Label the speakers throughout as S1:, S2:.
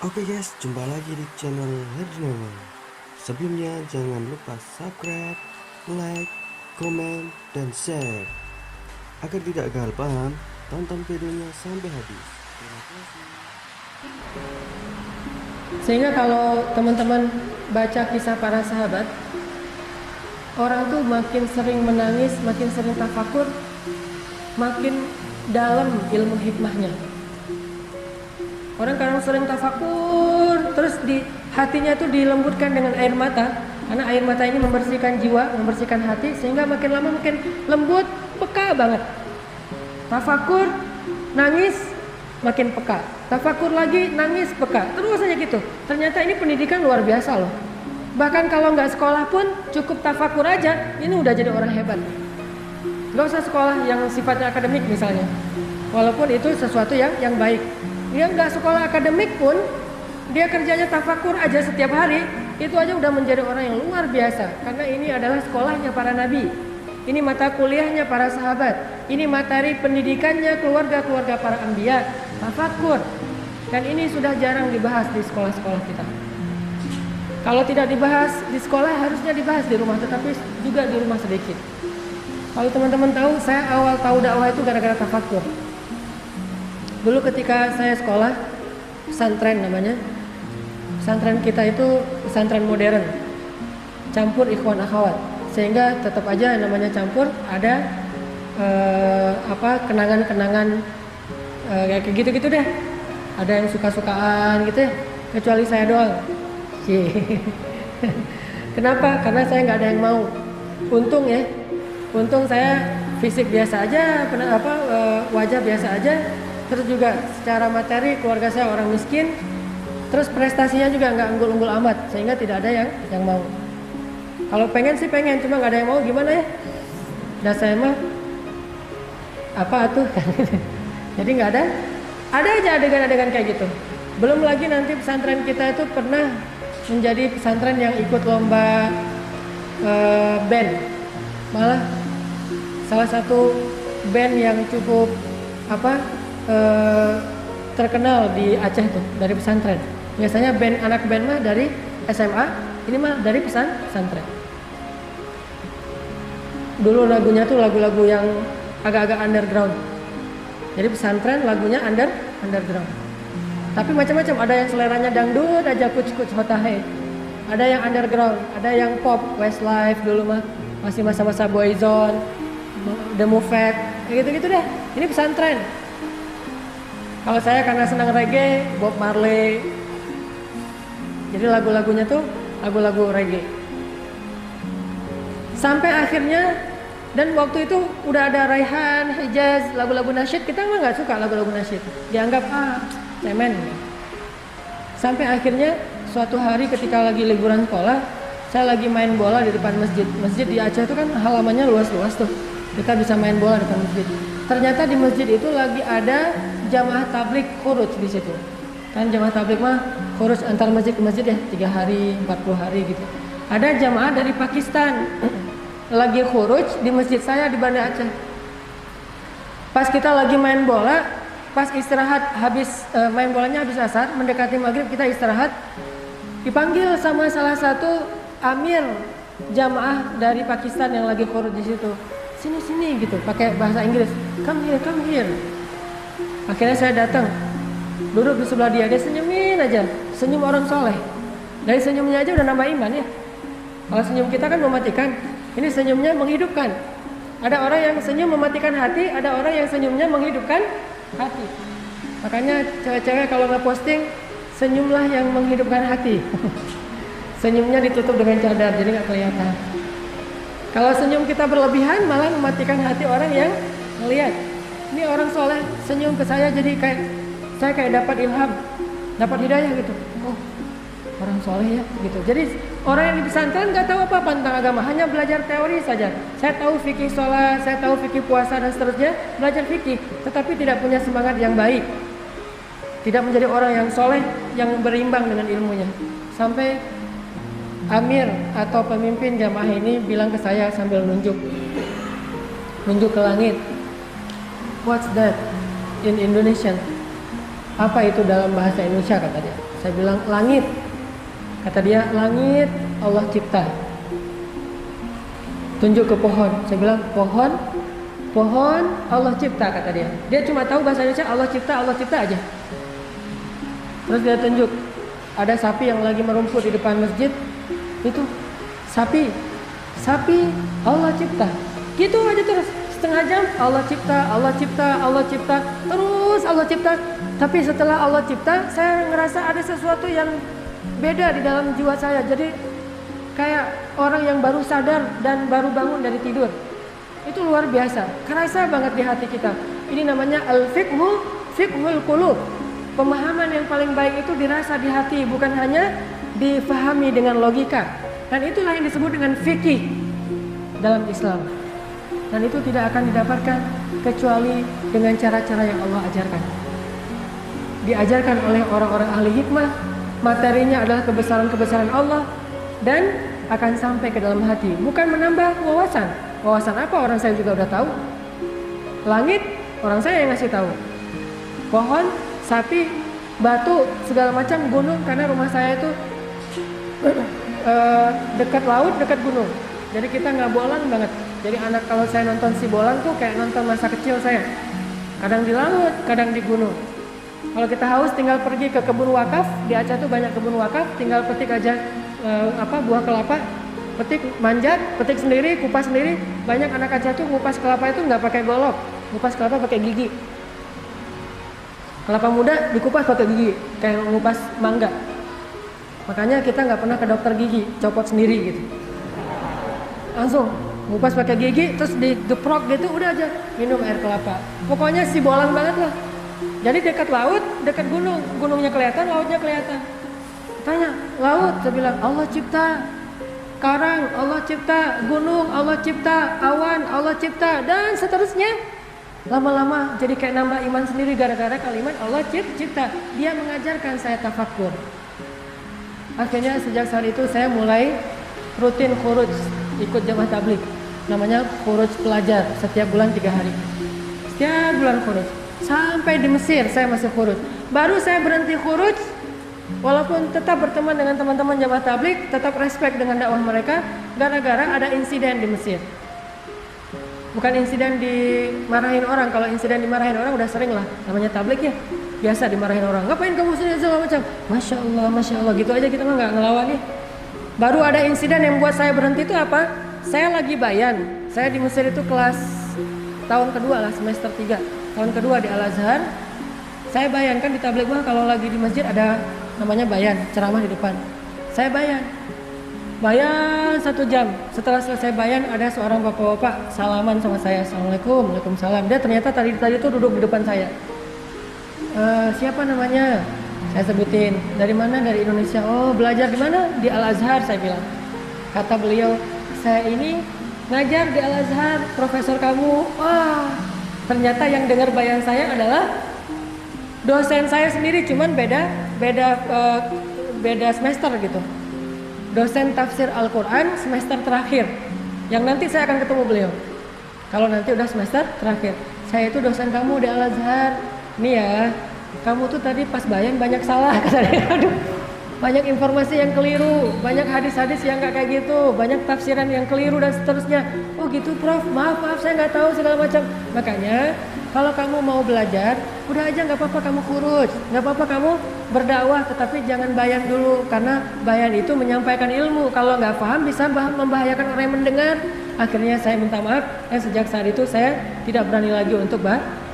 S1: Oke guys, jumpa lagi di channel Herdinama. Sebelumnya jangan lupa subscribe, like, komen, dan share. Agar tidak gagal paham, tonton videonya sampai habis. Terima kasih.
S2: Sehingga kalau teman-teman baca kisah para sahabat, orang tuh makin sering menangis, makin sering tafakur, makin dalam ilmu hikmahnya. Orang kadang sering tafakur, terus di hatinya tuh dilembutkan dengan air mata, karena air mata ini membersihkan jiwa, membersihkan hati, sehingga makin lama makin lembut, peka banget. Tafakur, nangis, makin peka. Tafakur lagi, nangis, peka. Terus aja gitu. Ternyata ini pendidikan luar biasa loh. Bahkan kalau nggak sekolah pun cukup tafakur aja, ini udah jadi orang hebat. Gak usah sekolah yang sifatnya akademik misalnya, walaupun itu sesuatu yang baik. Dia nggak sekolah akademik pun, dia kerjanya tafakur aja setiap hari, itu aja udah menjadi orang yang luar biasa. Karena ini adalah sekolahnya para nabi, ini mata kuliahnya para sahabat, ini materi pendidikannya keluarga-keluarga para anbiya, tafakur. Dan ini sudah jarang dibahas di sekolah-sekolah kita. Kalau tidak dibahas di sekolah, harusnya dibahas di rumah, tetapi juga di rumah sedikit. Kalau teman-teman tahu, saya awal tahu dakwah itu gara-gara tafakur. Dulu ketika saya sekolah, pesantren namanya, pesantren kita itu pesantren modern, campur ikhwan akhwat, sehingga tetap aja namanya campur, ada kenangan-kenangan kayak gitu-gitu deh. Ada yang suka-sukaan gitu ya, kecuali saya doang. Kenapa? Karena saya nggak ada yang mau. Untung ya, untung saya fisik biasa aja, wajah biasa aja. Terus juga secara materi keluarga saya orang miskin, terus prestasinya juga nggak unggul-unggul amat, sehingga tidak ada yang mau. Kalau pengen sih pengen, cuma nggak ada yang mau, gimana ya? Dan saya mah apa tuh? Jadi nggak ada aja adegan-adegan kayak gitu. Belum lagi nanti pesantren kita itu pernah menjadi pesantren yang ikut lomba band, malah salah satu band yang cukup terkenal di Aceh tuh dari pesantren. Biasanya anak band mah dari SMA, ini mah dari pesantren. Dulu lagunya tuh lagu-lagu yang agak-agak underground. Jadi pesantren lagunya underground. Tapi macam-macam, ada yang seleranya dangdut aja, kuc-kuc hotahe. Ada yang underground, ada yang pop, Westlife dulu mah masih masa-masa Boyzone, The Moved, gitu-gitu deh. Ini pesantren. Kalau saya karena senang reggae, Bob Marley. Jadi lagu-lagunya tuh lagu-lagu reggae. Sampai akhirnya, dan waktu itu udah ada Raihan, Hijaz, lagu-lagu nasyid. Kita mah nggak suka lagu-lagu nasyid. Dianggap cemen. Sampai akhirnya suatu hari ketika lagi liburan sekolah, saya lagi main bola di depan masjid. Masjid di Aceh itu kan halamannya luas-luas tuh. Kita bisa main bola di depan masjid. Ternyata di masjid itu lagi ada jamaah tabligh khuruj di situ. Kan jamaah tabligh mah khuruj antar masjid ke masjid ya, 3 hari, 40 hari gitu. Ada jamaah dari Pakistan lagi khuruj di masjid saya di Banda Aceh. Pas kita lagi main bola, pas istirahat habis main bolanya habis asar, mendekati maghrib kita istirahat, dipanggil sama salah satu amir jamaah dari Pakistan yang lagi khuruj di situ. Sini gitu, pakai bahasa Inggris. Come here. Akhirnya saya datang, duduk di sebelah dia senyumin aja, senyum orang soleh. Dari senyumnya aja udah nambah iman ya. Kalau senyum kita kan mematikan, ini senyumnya menghidupkan. Ada orang yang senyum mematikan hati, ada orang yang senyumnya menghidupkan hati. Makanya cewek-cewek kalau nggak posting, senyumlah yang menghidupkan hati. Senyumnya ditutup dengan cadar, jadi nggak kelihatan. Kalau senyum kita berlebihan malah mematikan hati orang yang melihat. Ini orang soleh senyum ke saya, jadi saya kayak dapat ilham, dapat hidayah gitu. Oh, orang soleh ya gitu. Jadi orang yang di pesantren nggak tahu apa-apa tentang agama, hanya belajar teori saja. Saya tahu fikih sholat, saya tahu fikih puasa dan seterusnya, belajar fikih, tetapi tidak punya semangat yang baik. Tidak menjadi orang yang soleh, yang berimbang dengan ilmunya. Sampai amir atau pemimpin jamaah ini bilang ke saya sambil nunjuk ke langit. What's that in Indonesian? Apa itu dalam bahasa Indonesia, kata dia. Saya bilang langit. Kata dia, langit Allah cipta. Tunjuk ke pohon. Saya bilang, pohon Allah cipta, kata dia. Dia cuma tahu bahasa Indonesia Allah cipta aja. Terus dia tunjuk, ada sapi yang lagi merumput di depan masjid. Itu sapi Allah cipta. Gitu aja terus. Setengah jam Allah cipta. Terus Allah cipta. Tapi setelah Allah cipta, saya ngerasa ada sesuatu yang beda di dalam jiwa saya. Jadi kayak orang yang baru sadar dan baru bangun dari tidur. Itu luar biasa. Kerasa banget di hati kita. Ini namanya fiqhul qulub. Pemahaman yang paling baik itu dirasa di hati, bukan hanya difahami dengan logika. Dan itulah yang disebut dengan fikih dalam Islam. Dan itu tidak akan didapatkan kecuali dengan cara-cara yang Allah ajarkan. Diajarkan oleh orang-orang ahli hikmah. Materinya adalah kebesaran-kebesaran Allah dan akan sampai ke dalam hati. Bukan menambah wawasan. Wawasan apa? Orang saya juga udah tahu. Langit, orang saya yang ngasih tahu. Pohon, sapi, batu, segala macam, gunung, karena rumah saya itu dekat laut, dekat gunung. Jadi kita nggak bolang banget. Jadi anak kalau saya nonton si bolang tuh kayak nonton masa kecil saya. Kadang di laut, kadang di gunung. Kalau kita haus tinggal pergi ke kebun wakaf. Di Aceh tuh banyak kebun wakaf. Tinggal petik aja buah kelapa. Petik, manjat, petik sendiri, kupas sendiri. Banyak anak Aceh tuh ngupas kelapa itu nggak pakai golok. Ngupas kelapa pakai gigi. Kelapa muda dikupas pakai gigi, kayak ngupas mangga. Makanya kita nggak pernah ke dokter gigi, copot sendiri gitu. Langsung ngupas pakai gigi, terus digeprok gitu, udah aja minum air kelapa. Pokoknya si bolang banget lah. Jadi dekat laut, dekat gunung, gunungnya kelihatan, lautnya kelihatan. Tanya, laut, saya bilang Allah cipta. Karang Allah cipta, gunung Allah cipta, awan Allah cipta, dan seterusnya. Lama-lama jadi kayak nambah iman sendiri gara-gara kalimat Allah cipta. Dia mengajarkan saya tafakkur. Akhirnya sejak saat itu saya mulai rutin khuruj, ikut jamaah tabligh. Namanya khuruj pelajar, setiap bulan 3 hari. Setiap bulan khuruj. Sampai di Mesir saya masih khuruj. Baru saya berhenti khuruj, walaupun tetap berteman dengan teman-teman jamaah tabligh, tetap respect dengan dakwah mereka, gara-gara ada insiden di Mesir. Bukan insiden dimarahin orang. Kalau insiden dimarahin orang udah sering lah. Namanya tabligh ya, biasa dimarahin orang. Ngapain kamu sini segala macam. Masya Allah gitu aja, kita mah nggak ngelawan nih. Baru ada insiden yang buat saya berhenti itu apa? Saya lagi bayan. Saya di Mesir itu kelas tahun kedua lah, semester 3. Tahun kedua di Al-Azhar. Saya bayangkan di tabligh mah kalau lagi di masjid ada namanya bayan, ceramah di depan. Saya bayan 1 jam. Setelah selesai bayan ada seorang bapak-bapak salaman sama saya. Assalamualaikum, waalaikumsalam. Dia ternyata tadi itu duduk di depan saya. Siapa namanya? Saya sebutin. Dari mana? Dari Indonesia. Oh, belajar di mana? Di Al-Azhar, saya bilang. Kata beliau, saya ini ngajar di Al-Azhar, profesor kamu. Wah, ternyata yang dengar bayan saya adalah dosen saya sendiri, cuman beda semester gitu. Dosen tafsir Al-Quran semester terakhir. Yang nanti saya akan ketemu beliau. Kalau nanti udah semester terakhir. Saya itu dosen kamu di Al-Azhar. Nih ya, kamu tuh tadi pas bayan banyak salah. Kata dia. Aduh, banyak informasi yang keliru, banyak hadis-hadis yang gak kayak gitu, banyak tafsiran yang keliru dan seterusnya. Oh gitu Prof, maaf saya nggak tahu segala macam. Makanya kalau kamu mau belajar, udah aja nggak apa-apa kamu khuruj, nggak apa-apa kamu berdakwah, tetapi jangan bayan dulu, karena bayan itu menyampaikan ilmu. Kalau nggak paham bisa membahayakan orang yang mendengar. Akhirnya saya minta maaf, dan sejak saat itu saya tidak berani lagi untuk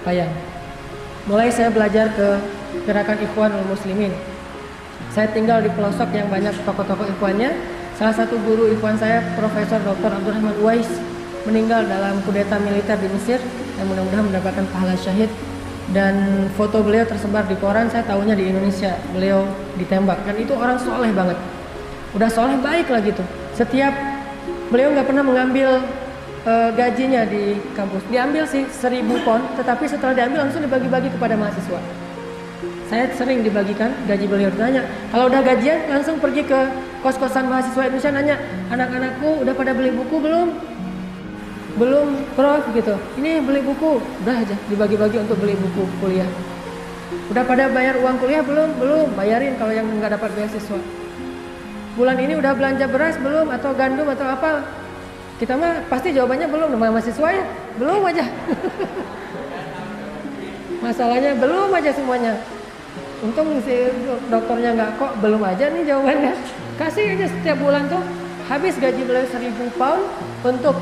S2: bayan. Mulai saya belajar ke gerakan Ikhwanul Muslimin. Saya tinggal di pelosok yang banyak tokoh-tokoh ikhwannya. Salah satu guru ikhwan saya, Profesor Dr. Abdurrahman Uwais, meninggal dalam kudeta militer di Mesir, dan mudah-mudahan mendapatkan pahala syahid. Dan foto beliau tersebar di koran, saya tahunya di Indonesia beliau ditembak. Dan itu orang soleh banget, udah soleh baik lah gitu. Setiap beliau nggak pernah mengambil gajinya di kampus. Diambil sih 1.000 pon, tetapi setelah diambil langsung dibagi-bagi kepada mahasiswa. Saya sering dibagikan gaji beliau. Tanya, kalau udah gajian langsung pergi ke kos-kosan mahasiswa Indonesia, nanya, anak-anakku udah pada beli buku belum? Belum Prof gitu. Ini beli buku, udah aja dibagi-bagi untuk beli buku kuliah. Udah pada bayar uang kuliah belum? Belum, bayarin kalau yang nggak dapat beasiswa. Bulan ini udah belanja beras belum? Atau gandum atau apa? Kita mah pasti jawabannya belum, namanya mahasiswa ya, belum aja. Masalahnya belum aja semuanya. Untung si dokternya nggak kok belum aja nih jawabannya. Kasih aja setiap bulan tuh habis gaji beliau 1.000 pound untuk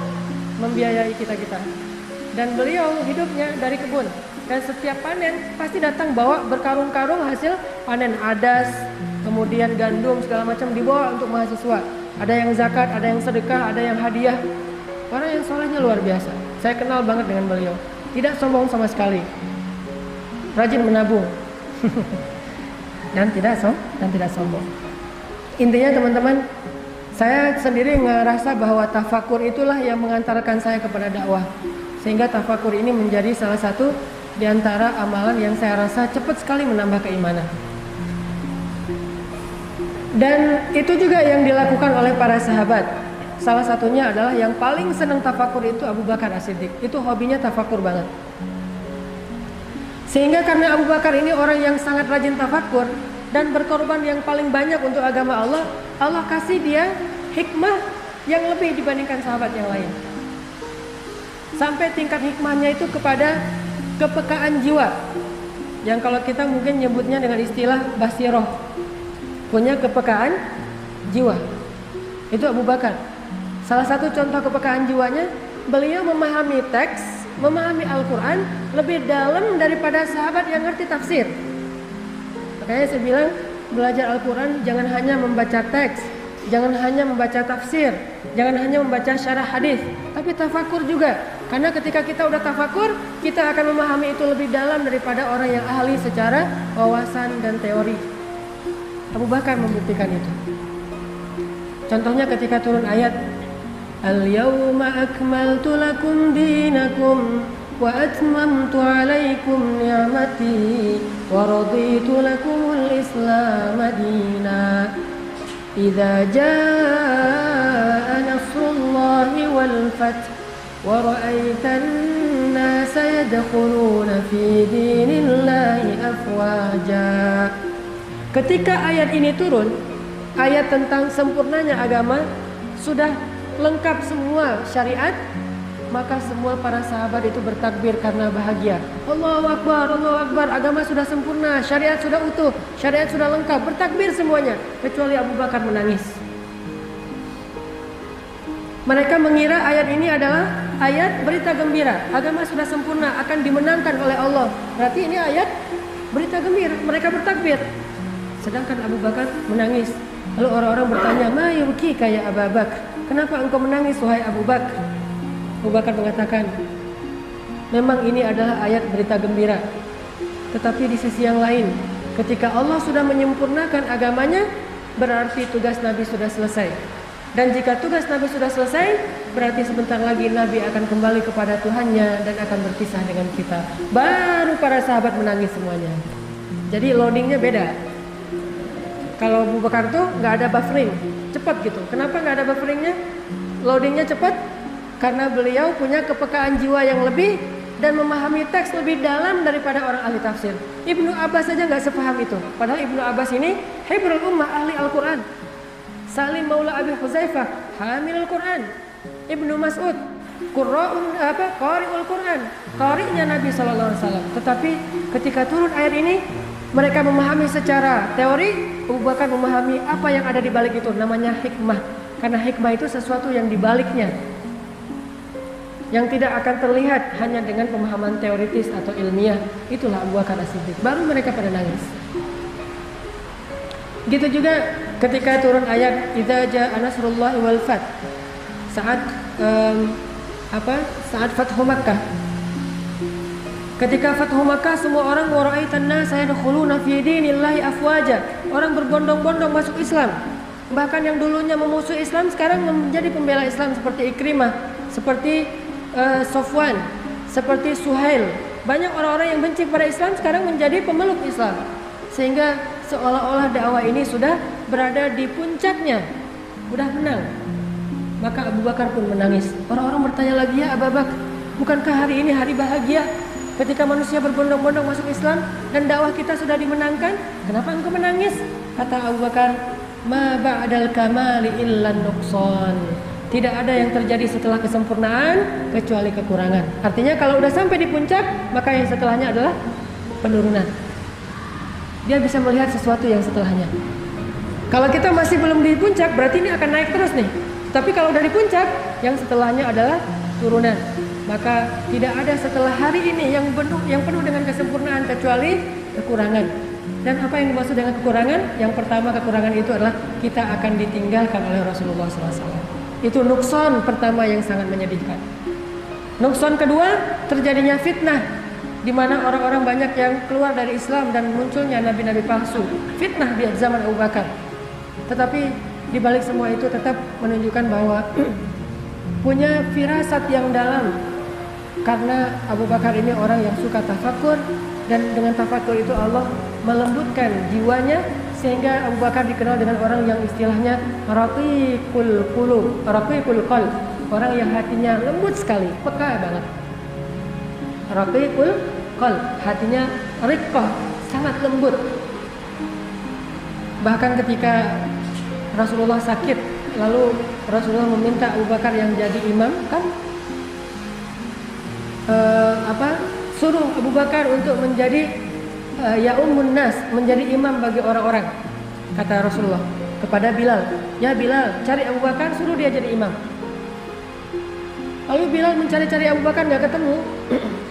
S2: membiayai kita-kita. Dan beliau hidupnya dari kebun. Dan setiap panen pasti datang bawa berkarung-karung hasil panen adas, kemudian gandum segala macam dibawa untuk mahasiswa. Ada yang zakat, ada yang sedekah, ada yang hadiah. Orang yang solehnya luar biasa. Saya kenal banget dengan beliau. Tidak sombong sama sekali. Rajin menabung. dan tidak sombong. Intinya teman-teman, saya sendiri ngerasa bahwa tafakur itulah yang mengantarkan saya kepada dakwah. Sehingga tafakur ini menjadi salah satu di antara amalan yang saya rasa cepat sekali menambah keimanan. Dan itu juga yang dilakukan oleh para sahabat. Salah satunya adalah yang paling senang tafakur itu Abu Bakar As-Siddiq. Itu hobinya tafakur banget. Sehingga karena Abu Bakar ini orang yang sangat rajin tafakur dan berkorban yang paling banyak untuk agama Allah, Allah kasih dia hikmah yang lebih dibandingkan sahabat yang lain. Sampai tingkat hikmahnya itu kepada kepekaan jiwa. Yang kalau kita mungkin nyebutnya dengan istilah basiroh. Punya kepekaan jiwa. Itu Abu Bakar. Salah satu contoh kepekaan jiwanya, beliau memahami teks, memahami Al-Quran lebih dalam daripada sahabat yang ngerti tafsir. Makanya saya bilang, belajar Al-Quran jangan hanya membaca teks, jangan hanya membaca tafsir, jangan hanya membaca syarah hadis, tapi tafakur juga. Karena ketika kita udah tafakur, kita akan memahami itu lebih dalam daripada orang yang ahli secara wawasan dan teori. Abu Bakar membuktikan itu. Contohnya ketika turun ayat Al-yawma akmaltu lakum dinakum wa atmamtu alaikum ni'mati wa raditu lakumul islam madina. Idza jaa nasrullahi wal fath wa ra'aitan nasa yadkhuluna fi dinillahi afwaja. Ketika ayat ini turun, ayat tentang sempurnanya agama, sudah lengkap semua syariat, maka semua para sahabat itu bertakbir karena bahagia. Allahu Akbar, Allahu Akbar, agama sudah sempurna, syariat sudah utuh, syariat sudah lengkap, bertakbir semuanya, kecuali Abu Bakar menangis. Mereka mengira ayat ini adalah ayat berita gembira, agama sudah sempurna, akan dimenangkan oleh Allah. Berarti ini ayat berita gembira, mereka bertakbir. Sedangkan Abu Bakar menangis. Lalu orang-orang bertanya, "Ma yubkika ya Abu Bakar? Kenapa engkau menangis wahai Abu Bakar?" Abu Bakar mengatakan, memang ini adalah ayat berita gembira. Tetapi di sisi yang lain, ketika Allah sudah menyempurnakan agamanya, berarti tugas Nabi sudah selesai. Dan jika tugas Nabi sudah selesai, berarti sebentar lagi Nabi akan kembali kepada Tuhannya dan akan berpisah dengan kita. Baru para sahabat menangis semuanya. Jadi loadingnya beda. Kalau Abu Bakar tuh nggak ada buffering, cepat gitu. Kenapa nggak ada bufferingnya? Loadingnya cepat karena beliau punya kepekaan jiwa yang lebih dan memahami teks lebih dalam daripada orang ahli tafsir. Ibnu Abbas saja nggak sepaham itu. Padahal Ibnu Abbas ini hibrul ummah, ahli Al-Quran. Salim Maula Abi Huzaifah, hamil Al-Quran. Ibnu Mas'ud, qari'ul Quran, qari'nya Nabi SAW. Tetapi ketika turun ayat ini, mereka memahami secara teori. Abu Bakar memahami apa yang ada di balik itu, namanya hikmah. Karena hikmah itu sesuatu yang dibaliknya, yang tidak akan terlihat hanya dengan pemahaman teoritis atau ilmiah. Itulah Abu Bakar As-Siddiq. Baru mereka pada nangis. Gitu juga ketika turun ayat idza jaa nasrullahi wal fath. Saat saat Fathu Makkah. Ketika Fathu Makkah, semua orang waraitan nas yadkhuluna fi dinillahi afwaja. Orang berbondong-bondong masuk Islam. Bahkan yang dulunya memusuhi Islam sekarang menjadi pembela Islam seperti Ikrimah, seperti Sofwan, seperti Suhail. Banyak orang-orang yang benci pada Islam sekarang menjadi pemeluk Islam. Sehingga seolah-olah dakwah ini sudah berada di puncaknya, sudah menang. Maka Abu Bakar pun menangis. Orang-orang bertanya lagi, ya Abu Bakar, bukankah hari ini hari bahagia? Ketika manusia berbondong-bondong masuk Islam dan dakwah kita sudah dimenangkan, kenapa engkau menangis? Kata Abu Bakar, ma ba'dal kamali illa nuqsan. Tidak ada yang terjadi setelah kesempurnaan kecuali kekurangan. Artinya kalau udah sampai di puncak, maka yang setelahnya adalah penurunan. Dia bisa melihat sesuatu yang setelahnya. Kalau kita masih belum di puncak, berarti ini akan naik terus nih. Tapi kalau udah di puncak, yang setelahnya adalah turunan. Maka tidak ada setelah hari ini yang penuh dengan kesempurnaan kecuali kekurangan. Dan apa yang dimaksud dengan kekurangan? Yang pertama, kekurangan itu adalah kita akan ditinggalkan oleh Rasulullah SAW. Itu nukson pertama yang sangat menyedihkan. Nukson kedua, terjadinya fitnah, di mana orang-orang banyak yang keluar dari Islam dan munculnya nabi-nabi palsu. Fitnah di zaman Abu Bakar. Tetapi di balik semua itu tetap menunjukkan bahwa punya firasat yang dalam. Karena Abu Bakar ini orang yang suka tafakur, dan dengan tafakur itu Allah melembutkan jiwanya sehingga Abu Bakar dikenal dengan orang yang istilahnya raqiqul qulub, raqiqul qalb, orang yang hatinya lembut sekali, peka banget. Raqiqul qalb, hatinya riqqah, sangat lembut. Bahkan ketika Rasulullah sakit, lalu Rasulullah meminta Abu Bakar yang jadi imam, kan suruh Abu Bakar untuk menjadi ya'umun nas, menjadi imam bagi orang-orang. Kata Rasulullah kepada Bilal, ya Bilal, cari Abu Bakar, suruh dia jadi imam. Lalu Bilal mencari-cari Abu Bakar, nggak ketemu.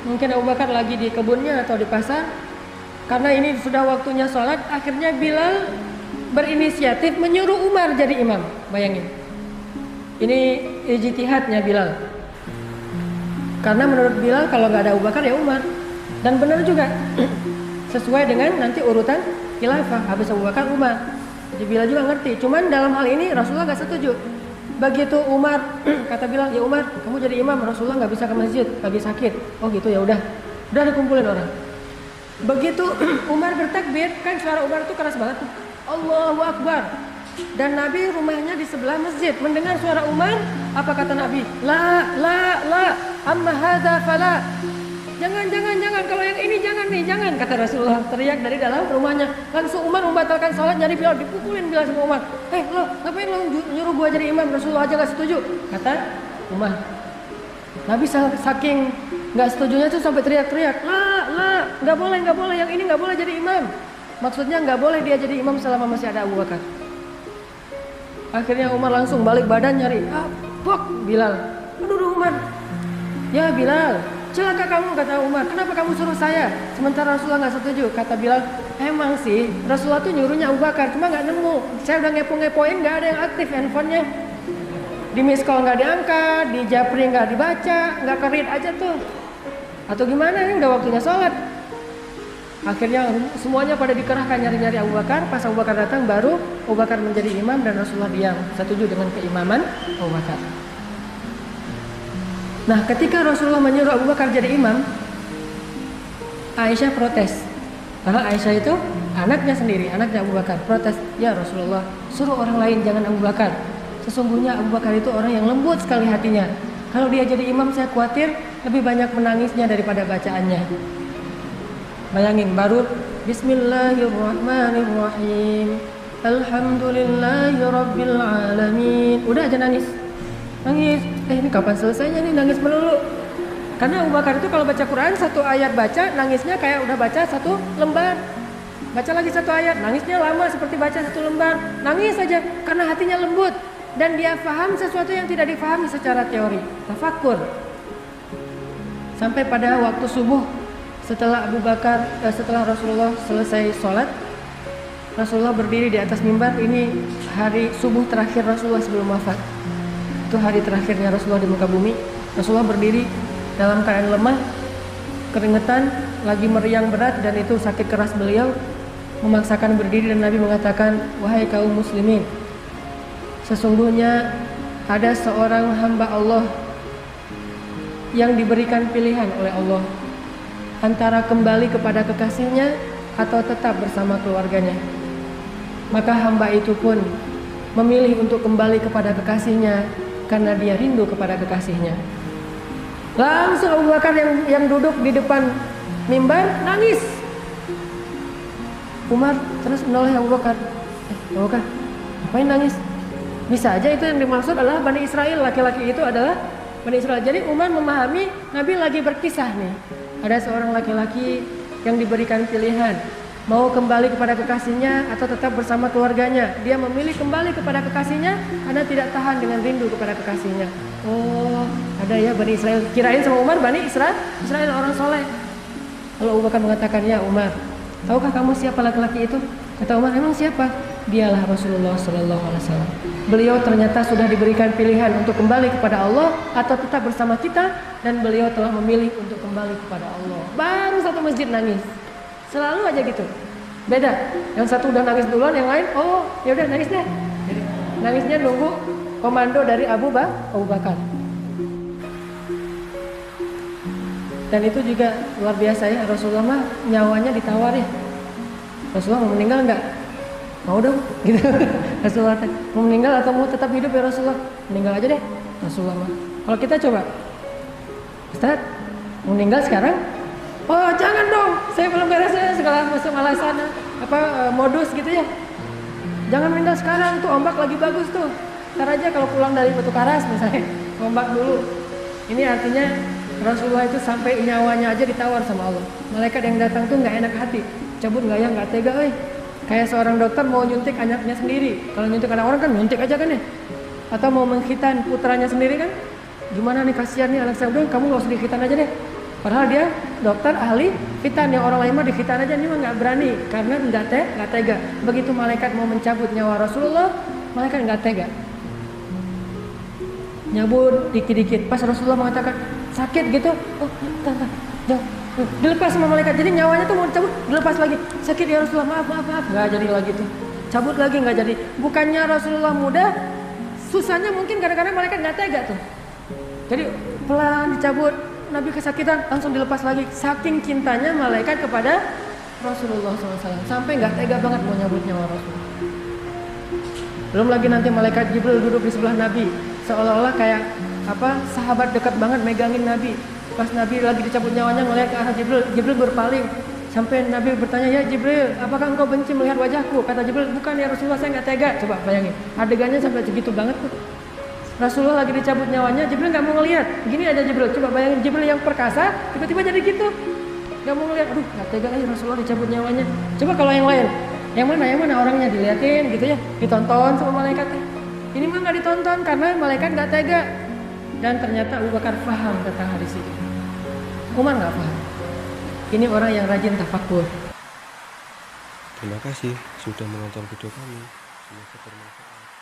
S2: Mungkin Abu Bakar lagi di kebunnya atau di pasar. Karena ini sudah waktunya sholat, akhirnya Bilal berinisiatif menyuruh Umar jadi imam. Bayangin, ini ijtihadnya Bilal. Karena menurut Bilal kalau nggak ada Abu Bakar ya Umar. Dan benar juga, sesuai dengan nanti urutan khilafah, habis Abu Bakar Umar. Jadi Bilal juga ngerti. Cuman dalam hal ini Rasulullah nggak setuju. Begitu Umar kata Bilal, ya Umar, kamu jadi imam, Rasulullah nggak bisa ke masjid, lagi sakit. Oh gitu, ya udah dikumpulin orang. Begitu Umar bertakbir, kan suara Umar itu keras banget, Allahu Akbar. Dan Nabi rumahnya di sebelah masjid. Mendengar suara Umar, apa kata Nabi? La, amma hadza fala. Jangan, kalau yang ini jangan nih, jangan, kata Rasulullah teriak dari dalam rumahnya. Langsung Umar membatalkan sholat, nyari Bilal, dipukulin Bilal sama Umar. Lo, ngapain lo nyuruh gua jadi imam? Rasulullah aja gak setuju, kata Umar. Nabi saking gak setujunya tuh sampai teriak-teriak, la, nggak boleh, yang ini nggak boleh jadi imam. Maksudnya nggak boleh dia jadi imam selama masih ada Abu Bakar. Akhirnya Umar langsung balik badan nyari, Bilal. Aduh Umar, ya Bilal, celaka kamu, kata Umar. Kenapa kamu suruh saya? Sementara Rasulullah nggak setuju. Kata Bilal, emang sih Rasulullah tuh nyuruhnya Abu Bakar, cuma nggak nemu. Saya udah ngepo-ngepoin, nggak ada yang aktif handphonenya. Di miss call nggak diangkat, di japri nggak dibaca, nggak ke-read aja tuh. Atau gimana? Ini udah waktunya sholat. Akhirnya semuanya pada dikerahkan nyari-nyari Abu Bakar. Pas Abu Bakar datang, baru Abu Bakar menjadi imam dan Rasulullah diam, setuju dengan keimaman Abu Bakar. Nah, ketika Rasulullah menyuruh Abu Bakar jadi imam, Aisyah protes. Karena Aisyah itu anaknya sendiri, anaknya Abu Bakar, protes. Ya Rasulullah, suruh orang lain, jangan Abu Bakar. Sesungguhnya Abu Bakar itu orang yang lembut sekali hatinya. Kalau dia jadi imam, saya khawatir lebih banyak menangisnya daripada bacaannya. Bayangin, baru Bismillahirrahmanirrahim, Alhamdulillahirabbil alamin, udah aja nangis. Ini kapan selesainya nih, nangis melulu. Karena Abu Bakar itu kalau baca Quran, satu ayat baca, nangisnya kayak udah baca satu lembar. Baca lagi satu ayat, nangisnya lama seperti baca satu lembar. Nangis saja karena hatinya lembut dan dia paham sesuatu yang tidak difahami secara teori, tafakur. Sampai pada waktu subuh, setelah setelah Rasulullah selesai sholat, Rasulullah berdiri di atas mimbar. Ini hari subuh terakhir Rasulullah sebelum wafat. Itu hari terakhirnya Rasulullah di muka bumi. Rasulullah berdiri dalam keadaan lemah, keringetan, lagi meriang berat, dan itu sakit keras beliau memaksakan berdiri. Dan Nabi mengatakan, wahai kaum muslimin, sesungguhnya ada seorang hamba Allah yang diberikan pilihan oleh Allah antara kembali kepada kekasihnya atau tetap bersama keluarganya. Maka hamba itu pun memilih untuk kembali kepada kekasihnya karena dia rindu kepada kekasihnya. Langsung Abu Bakar yang duduk di depan mimbar nangis. Umar terus menoleh Abu Bakar. Abu Bakar, ngapain nangis? Bisa aja itu yang dimaksud adalah Bani Israel, laki-laki itu adalah Bani Israel. Jadi Umar memahami Nabi lagi berkisah nih. Ada seorang laki-laki yang diberikan pilihan, mau kembali kepada kekasihnya atau tetap bersama keluarganya. Dia memilih kembali kepada kekasihnya karena tidak tahan dengan rindu kepada kekasihnya. Oh, ada ya Bani Israel. Kirain sama Umar Bani Israel orang soleh. Lalu Abu Bakar mengatakan, ya Umar, tahukah kamu siapa laki-laki itu? Kata Umar, emang siapa? Dialah Rasulullah Sallallahu Alaihi Wasallam. Beliau ternyata sudah diberikan pilihan untuk kembali kepada Allah atau tetap bersama kita, dan beliau telah memilih untuk kembali kepada Allah. Baru satu masjid nangis. Selalu aja gitu. Beda. Yang satu udah nangis duluan, yang lain, oh ya udah nangis deh. Jadi, nangisnya nunggu komando dari Abu Bakar. Dan itu juga luar biasa ya, Rasulullah mah nyawanya ditawar ya. Rasulullah mau meninggal enggak? Mau dong gitu. Rasulullah mau meninggal atau mau tetap hidup ya Rasulullah? Meninggal aja deh Rasulullah mah. Kalau kita coba, Ustaz mau meninggal sekarang? Oh jangan dong, saya belum beres ya, segala masuk alasan modus gitu ya. Jangan meninggal sekarang, tuh ombak lagi bagus tuh. Ntar aja kalau pulang dari Batu Karas misalnya, ombak dulu. Ini artinya Rasulullah itu sampai nyawanya aja ditawar sama Allah. Malaikat yang datang tuh nggak enak hati, cabut nggak ya, nggak tega, kayak seorang dokter mau nyuntik anaknya sendiri. Kalau nyuntik anak orang kan nyuntik aja kan ya. Atau mau mengkhitan putranya sendiri kan, gimana nih, kasihan nih anak saya, udah kamu nggak usah dikhitan aja deh. Padahal dia dokter ahli khitan, yang orang lain mah dikhitan aja, ini mah nggak berani karena nggak tega. Begitu malaikat mau mencabut nyawa Rasulullah, malaikat nggak tega, nyabut dikit-dikit. Pas Rasulullah mengatakan sakit gitu, oh jangan, dilepas sama malaikat. Jadi nyawanya tuh mau dicabut, dilepas lagi. Sakit ya Rasulullah, maaf, nggak jadi lagi tuh, cabut lagi nggak jadi. Bukannya Rasulullah mudah, susahnya mungkin kadang-kadang malaikat nggak tega tuh. Jadi pelan dicabut, Nabi kesakitan langsung dilepas lagi. Saking cintanya malaikat kepada Rasulullah SAW sampai nggak tega banget mau nyabut nyawa Rasulullah. Belum lagi nanti malaikat Jibril duduk di sebelah Nabi, seolah-olah kayak sahabat dekat banget megangin Nabi. Pas Nabi lagi dicabut nyawanya ngeliat ke arah Jibril, Jibril berpaling sampai Nabi bertanya, ya Jibril, apakah engkau benci melihat wajahku? Kata Jibril, bukan ya Rasulullah, saya nggak tega. Coba bayangin, adegannya sampai segitu banget tuh. Rasulullah lagi dicabut nyawanya, Jibril nggak mau ngelihat. Gini aja Jibril, coba bayangin Jibril yang perkasa tiba-tiba jadi gitu, nggak mau ngelihat. Aduh, nggak tega aja Rasulullah dicabut nyawanya. Coba kalau yang lain, yang mana orangnya diliatin gitu ya, ditonton sama malaikatnya. Ini mah nggak ditonton karena malaikat nggak tega. Dan ternyata Abu Bakar paham tentang hadis itu. Umar nggak paham. Ini orang yang rajin tafakur.
S1: Terima kasih sudah menonton video kami. Semoga bermanfaat.